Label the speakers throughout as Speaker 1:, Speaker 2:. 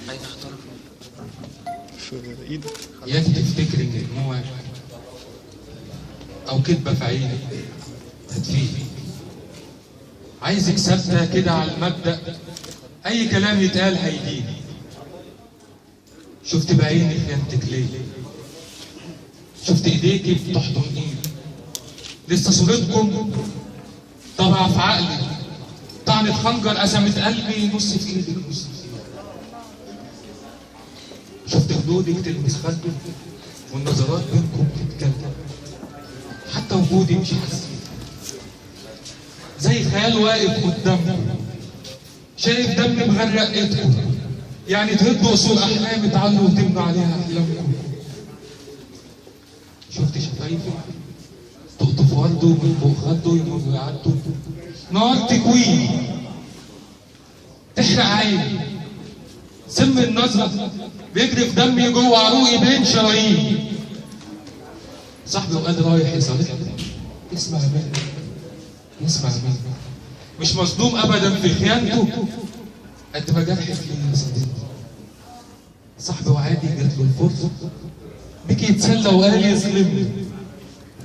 Speaker 1: عايز اختار
Speaker 2: في ايدك.
Speaker 3: ياك تفتكر ان دموعك او كدبه في عينك هتفيد. عايزك ثابته كده على المبدأ، اي كلام يتقال هيجيب. شفت بعيني خيانتك ليه، شفت ايديكي بتحضن ايدي. لسه صورتكم طبعا في عقلي، طعنة خنجر قسمت قلبي، نص في ايدك نص في ايدك. شفت خدودك تلمس خدي والنظرات بينكم تتكلم، حتى وجودي مش حاسس زي خيال واقف قدامكم، شايف دم مغرق ايدكم، يعني تهدوا قصور احلامي تعلوا وتبنوا عليها احلامكم. شفت شفايفي تقطف ورده من فوق خده يمر يعدوا، نار تكويني تحرق عيني، سم النظرة بيجري في دمي جوه عروقي بين شراييني. صاحبي وقال رايح يصالحني، اسمع مني اسمع مني، مش مصدوم ابدا في خيانته قد ما جرحك ليا صدقني. صاحبي وعادي جات له الفرصه بيجي يتسلى وقال يظلمني،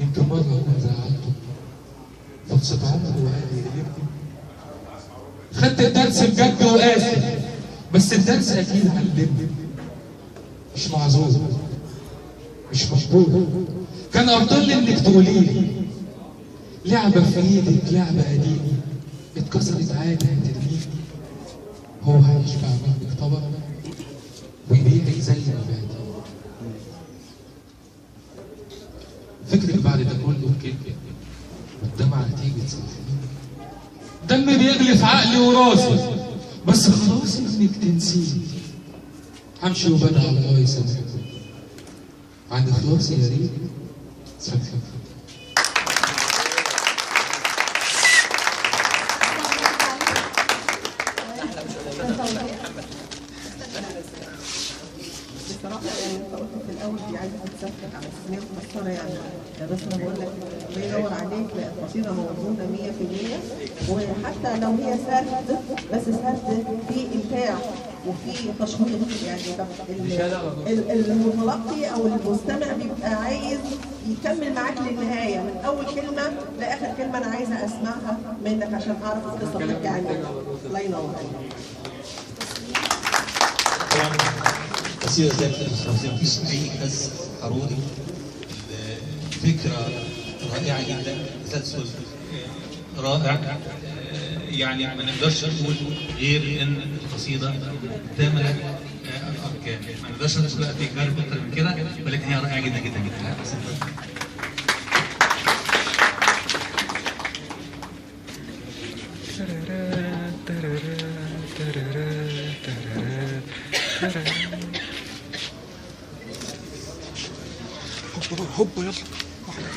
Speaker 3: يمكن مره اكون زعلته فرصه عمره وقال يغلبني. خدت الدرس بجد وقاسي، بس الدرس اكيد علمني مش معذور مش مجبور. كان افضل لي انك تقولي لي لعبه في ايدك لعبه قديمه اتكسرت عادي هترميني. هو هيشبع منك طبق ويبيعك زي ما بعتي. فكرك بعد ده كله بكده والدمعه هتيجي تصحيني. دم بيغلي في عقلي وراسي، بس خلاص انك تنسيني. همشي وبدعي الله يسامحك، عند خلاصي يا ريت سامحك.
Speaker 4: بصراحه يعني انت قلت في الاول دي عايزه تتسكت على اساس ان هي مكسره يعني، بس انا بقول لك الله ينور عليك، القصيده موجوده 100%، وحتى لو هي سرد بس سرد في ابداع وفي تشويق. يعني المتلقي او المستمع بيبقى عايز يكمل معاك للنهايه، من اول كلمه لاخر كلمه انا عايزه اسمعها منك عشان اعرف القصه بتحكي عن ايه. الله ينور عليك.
Speaker 5: قصيدة ذات الخمسين مفيش أي هز عروضي، فكرة رائعة جدا، تسلسل رائع. يعني ما نقدرش نقول غير إن القصيدة تملك الأركان، ما نقدرش ندخل في كلام أكتر من كده، ولكن هي رائعة جدا جدا جدا.
Speaker 2: هوبا يلا واحدة.